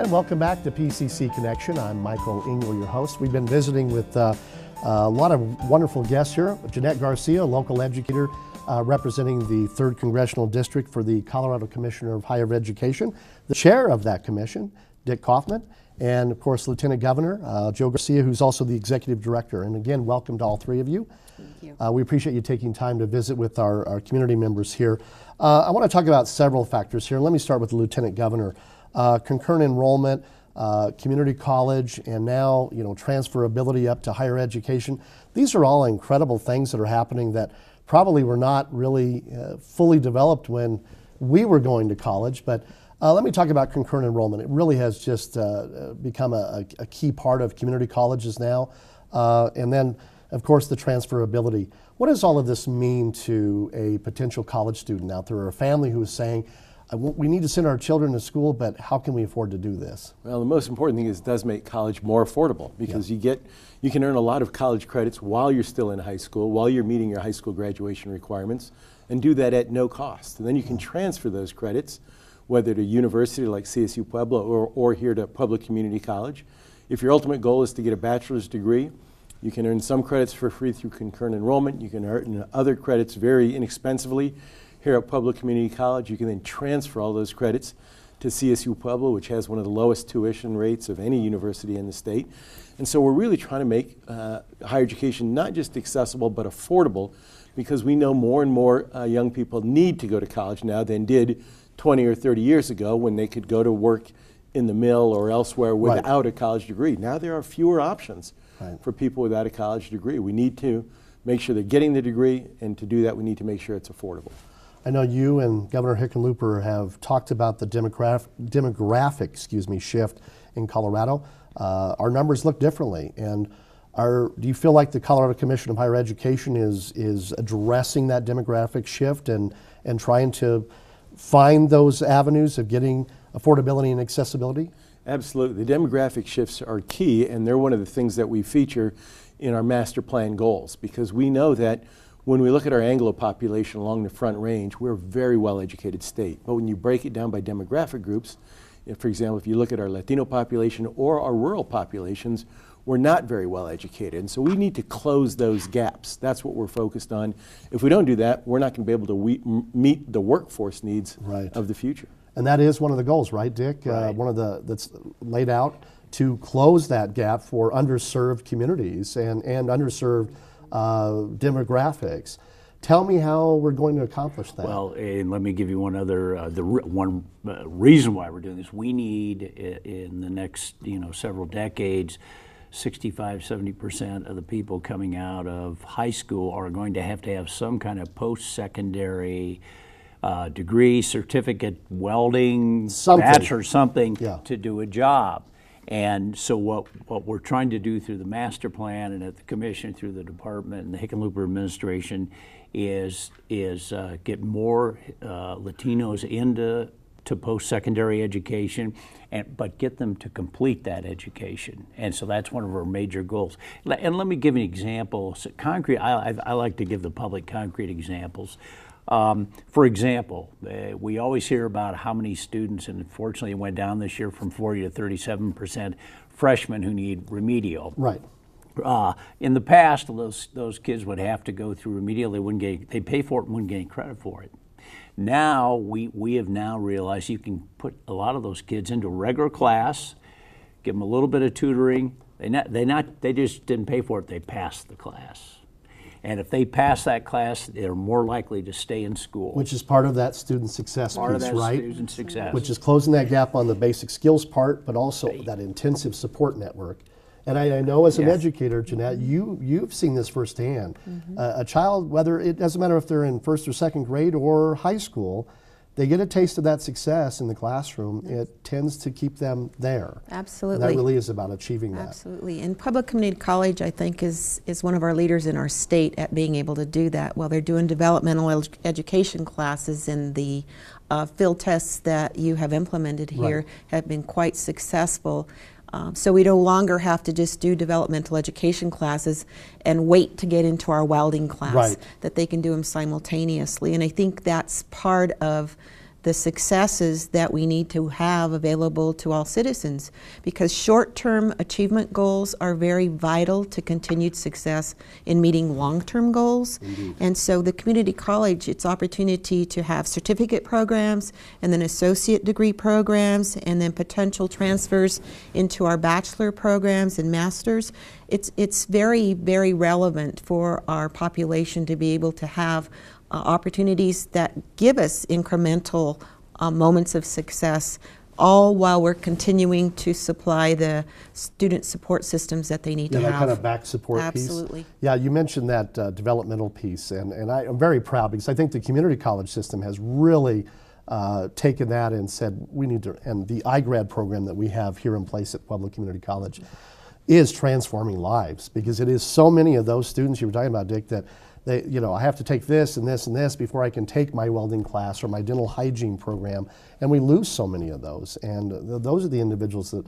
And welcome back to PCC Connection. I'm Michael Engel, your host. We've been visiting with a lot of wonderful guests here. Jeanette Garcia, local educator representing the 3rd Congressional District for the Colorado Commissioner of Higher Education. The chair of that commission, Dick Kaufman, and of course Lieutenant Governor Joe Garcia, who's also the executive director. And again, welcome to all three of you. Thank you. We appreciate you taking time to visit with our community members here. I want to talk about several factors here. Let me start with the Lieutenant Governor. Concurrent enrollment, community college, and now transferability up to higher education. These are all incredible things that are happening that probably were not really fully developed when we were going to college. But let me talk about concurrent enrollment. It really has just become a key part of community colleges now. And then, of course, the transferability. What does all of this mean to a potential college student out there, or a family who is saying, we need to send our children to school, but how can we afford to do this? Well, the most important thing is it does make college more affordable, because you can earn a lot of college credits while you're still in high school, while you're meeting your high school graduation requirements, and do that at no cost. And then you can transfer those credits, whether to university like CSU Pueblo or here to public community college. If your ultimate goal is to get a bachelor's degree, you can earn some credits for free through concurrent enrollment. You can earn other credits very inexpensively here at Pueblo Community College. You can then transfer all those credits to CSU Pueblo, which has one of the lowest tuition rates of any university in the state. And so we're really trying to make higher education not just accessible but affordable, because we know more and more young people need to go to college now than did 20 or 30 years ago, when they could go to work in the mill or elsewhere without a college degree. Now there are fewer options for people without a college degree. We need to make sure they're getting the degree, and to do that we need to make sure it's affordable. I know you and Governor Hickenlooper have talked about the demographic shift in Colorado. Our numbers look differently, and do you feel like the Colorado Commission of Higher Education is addressing that demographic shift and trying to find those avenues of getting affordability and accessibility? Absolutely. The demographic shifts are key, and they're one of the things that we feature in our master plan goals, because we know that when we look at our Anglo population along the Front Range, we're a very well-educated state. But when you break it down by demographic groups, for example, if you look at our Latino population or our rural populations, we're not very well educated. And so we need to close those gaps. That's what we're focused on. If we don't do that, we're not going to be able to meet the workforce needs of the future. And that is one of the goals, right, Dick? One of that's laid out to close that gap for underserved communities and underserved demographics. Tell me how we're going to accomplish that. Well, and let me give you one other, one reason why we're doing this. We need, in the next several decades, 65–70% of the people coming out of high school are going to have some kind of post-secondary degree, certificate, welding, bachelor, something to do a job. And so what we're trying to do through the master plan and at the commission, through the department and the Hickenlooper administration, is get more Latinos into post-secondary education, but get them to complete that education. And so that's one of our major goals. And let me give an example. So concrete. I like to give the public concrete examples. For example, we always hear about how many students, and unfortunately it went down this year from 40 to 37%, freshmen who need remedial. Right. In the past, those kids would have to go through remedial. They'd pay for it and wouldn't get any credit for it. Now we have now realized you can put a lot of those kids into a regular class, give them a little bit of tutoring. They just didn't pay for it. They passed the class. And if they pass that class, they're more likely to stay in school. Which is part of that student success piece, right? Student success. Which is closing that gap on the basic skills part, but also that intensive support network. And I know as an educator, Jeanette, you've seen this firsthand. A child, it doesn't matter if they're in 1st or 2nd grade or high school, they get a taste of that success in the classroom. It tends to keep them there. Absolutely. And that really is about achieving that. Absolutely. And Public Community College, I think, is one of our leaders in our state at being able to do that. While they're doing developmental education classes, and the field tests that you have implemented here have been quite successful. So we no longer have to just do developmental education classes and wait to get into our welding class, that they can do them simultaneously. And I think that's part of the successes that we need to have available to all citizens, because short-term achievement goals are very vital to continued success in meeting long-term goals. Indeed. And so the community college, its opportunity to have certificate programs and then associate degree programs and then potential transfers into our bachelor programs and masters, it's very, very relevant for our population to be able to have opportunities that give us incremental moments of success, all while we're continuing to supply the student support systems that they need to have. That kind of back support Absolutely. piece. Yeah, you mentioned that developmental piece, and I'm very proud because I think the community college system has really taken that and said we need to, and the iGrad program that we have here in place at Pueblo Community College is transforming lives, because it is so many of those students you were talking about, Dick, that they, I have to take this and this and this before I can take my welding class or my dental hygiene program, and we lose so many of those. And those are the individuals that.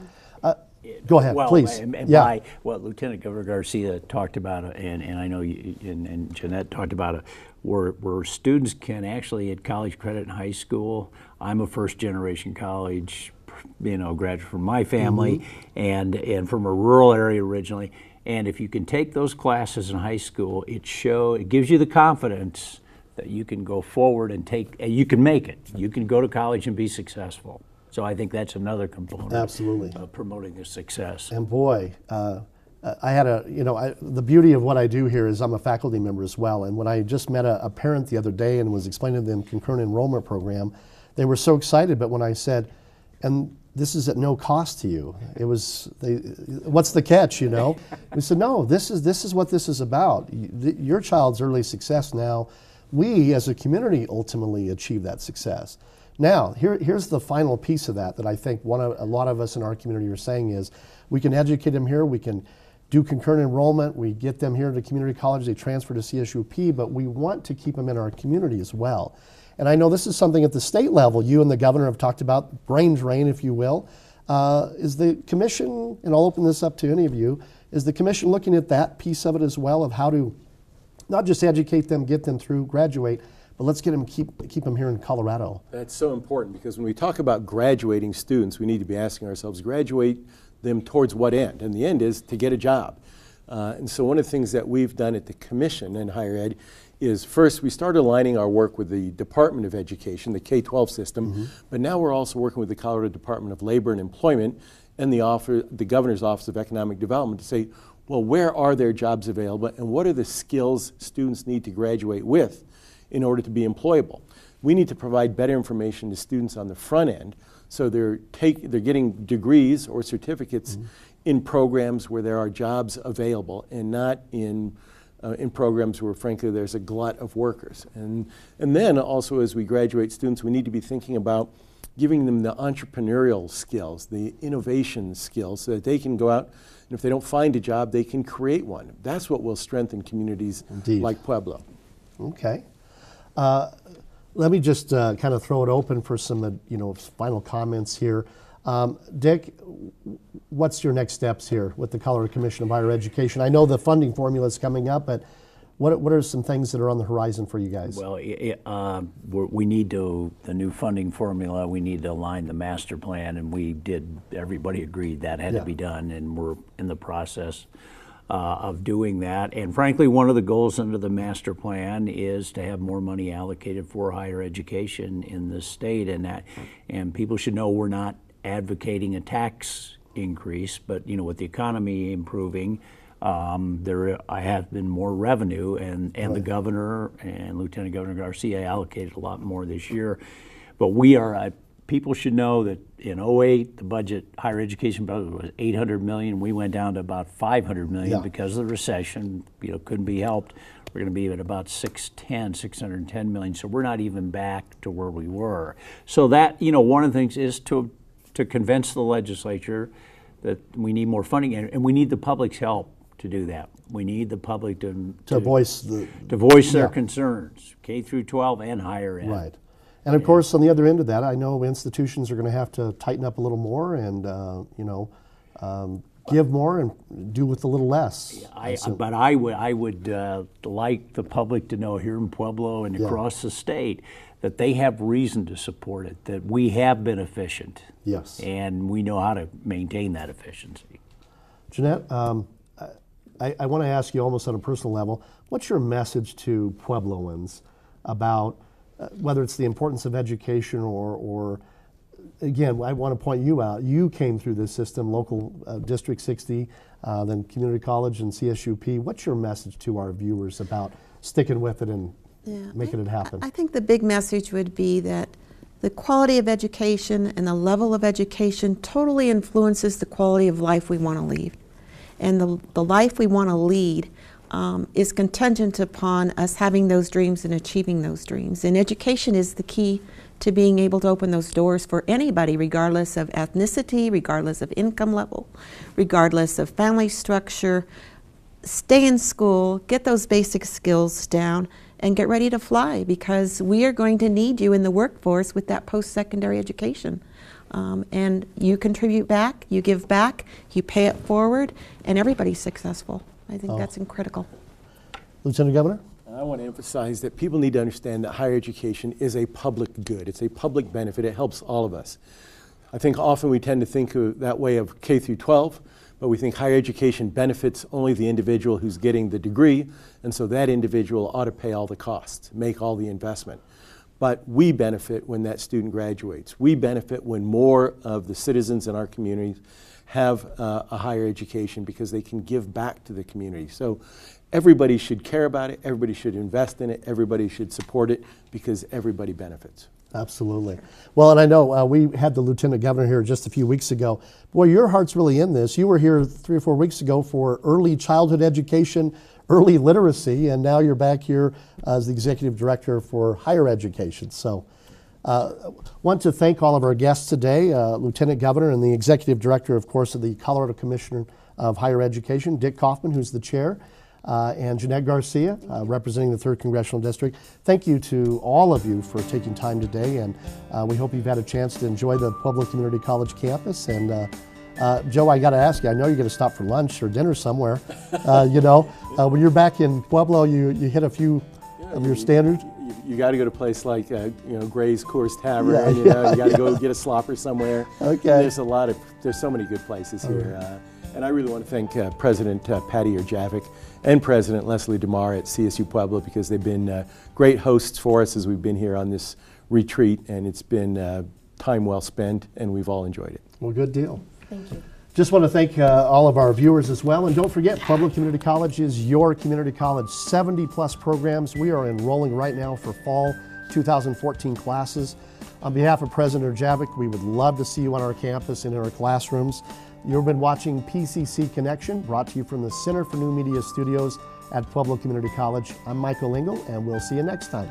Go ahead, please. And yeah. by what Lieutenant Governor Garcia talked about, and I know you, and Jeanette talked about it, where students can actually get college credit in high school. I'm a first-generation college, graduate from my family, and from a rural area originally. And if you can take those classes in high school, it gives you the confidence that you can go forward and you can make it. You can go to college and be successful. So I think that's another component. Absolutely. Of promoting the success. And boy, I had the beauty of what I do here is I'm a faculty member as well. And when I just met a parent the other day and was explaining to them concurrent enrollment program, they were so excited. But when I said, and this is at no cost to you, what's the catch, We said, no, this is what this is about. Your child's early success now, we as a community ultimately achieve that success. Now, here's the final piece of that I think a lot of us in our community are saying is, we can educate them here, we can do concurrent enrollment, we get them here to community college, they transfer to CSUP, but we want to keep them in our community as well. And I know this is something at the state level, you and the governor have talked about, brain drain, if you will. Is the commission, and I'll open this up to any of you, is the commission looking at that piece of it as well, of how to not just educate them, get them through, graduate, but let's get them, keep them here in Colorado. That's so important, because when we talk about graduating students, we need to be asking ourselves, graduate them towards what end? And the end is to get a job. And so one of the things that we've done at the commission in higher ed is, first, we started aligning our work with the Department of Education, the K-12 system, but now we're also working with the Colorado Department of Labor and Employment and the Governor's Office of Economic Development to say, well, where are there jobs available and what are the skills students need to graduate with in order to be employable? We need to provide better information to students on the front end so they're getting degrees or certificates in programs where there are jobs available and not in programs where, frankly, there's a glut of workers. And then also, as we graduate students, we need to be thinking about giving them the entrepreneurial skills, the innovation skills, so that they can go out, and if they don't find a job, they can create one. That's what will strengthen communities like Pueblo. Okay. Let me just kind of throw it open for some final comments here. Dick, what's your next steps here with the Colorado Commission of Higher Education? I know the funding formula is coming up, but what are some things that are on the horizon for you guys? Well, we need the new funding formula, we need to align the master plan, and everybody agreed that had to be done, and we're in the process of doing that. And frankly, one of the goals under the master plan is to have more money allocated for higher education in the state, and people should know we're not advocating a tax increase, but with the economy improving, I have been more revenue, and the governor and Lieutenant Governor Garcia allocated a lot more this year. But people should know that in 2008, the higher education budget was $800 million. We went down to about $500 million because of the recession. Couldn't be helped. We're going to be at about $610 million. So we're not even back to where we were. So that, one of the things is to convince the legislature that we need more funding, and we need the public's help to do that. We need the public to voice their concerns, K through 12 and higher ed. Right. And of course, on the other end of that, I know institutions are going to have to tighten up a little more and give more and do with a little less. But I would like the public to know here in Pueblo and across the state that they have reason to support it, that we have been efficient. Yes. And we know how to maintain that efficiency. Jeanette, I want to ask you almost on a personal level, what's your message to Puebloans about whether it's the importance of education or again, I want to point you out. You came through this system, local District 60, then community college and CSUP. What's your message to our viewers about sticking with it and making it happen? I think the big message would be that the quality of education and the level of education totally influences the quality of life we want to lead. And the life we want to lead is contingent upon us having those dreams and achieving those dreams. And education is the key to being able to open those doors for anybody, regardless of ethnicity, regardless of income level, regardless of family structure. Stay in school, get those basic skills down, and get ready to fly, because we are going to need you in the workforce with that post-secondary education. And you contribute back, you give back, you pay it forward, and everybody's successful. I think that's critical. Lieutenant Governor? I want to emphasize that people need to understand that higher education is a public good. It's a public benefit. It helps all of us. I think often we tend to think of that way of K through 12, but we think higher education benefits only the individual who's getting the degree, and so that individual ought to pay all the costs, make all the investment. But we benefit when that student graduates. We benefit when more of the citizens in our communities have a higher education because they can give back to the community. So everybody should care about it, everybody should invest in it, everybody should support it, because everybody benefits. Absolutely. Well, and I know we had the Lieutenant Governor here just a few weeks ago. Boy, your heart's really in this. You were here 3 or 4 weeks ago for early childhood education, early literacy, and now you're back here as the Executive Director for higher education. So want to thank all of our guests today, Lieutenant Governor and the Executive Director, of course, of the Colorado Commissioner of Higher Education, Dick Kaufman, who's the chair, and Jeanette Garcia, representing the 3rd Congressional District. Thank you to all of you for taking time today, and we hope you've had a chance to enjoy the Pueblo Community College campus. And Joe, I got to ask you, I know you're going to stop for lunch or dinner somewhere. When you're back in Pueblo, you hit a few of your standards? You got to go to a place like Gray's Coors Tavern. You got to go get a slopper somewhere. Okay. There's so many good places here. And I really want to thank President Patty Erjavik and President Leslie DeMar at CSU Pueblo, because they've been great hosts for us as we've been here on this retreat, and it's been time well spent, and we've all enjoyed it. Well, good deal. Thank you. Just want to thank all of our viewers as well. And don't forget, Pueblo Community College is your community college. 70+ programs. We are enrolling right now for fall 2014 classes. On behalf of President Erjavik, we would love to see you on our campus and in our classrooms. You've been watching PCC Connection, brought to you from the Center for New Media Studios at Pueblo Community College. I'm Michael Engel, and we'll see you next time.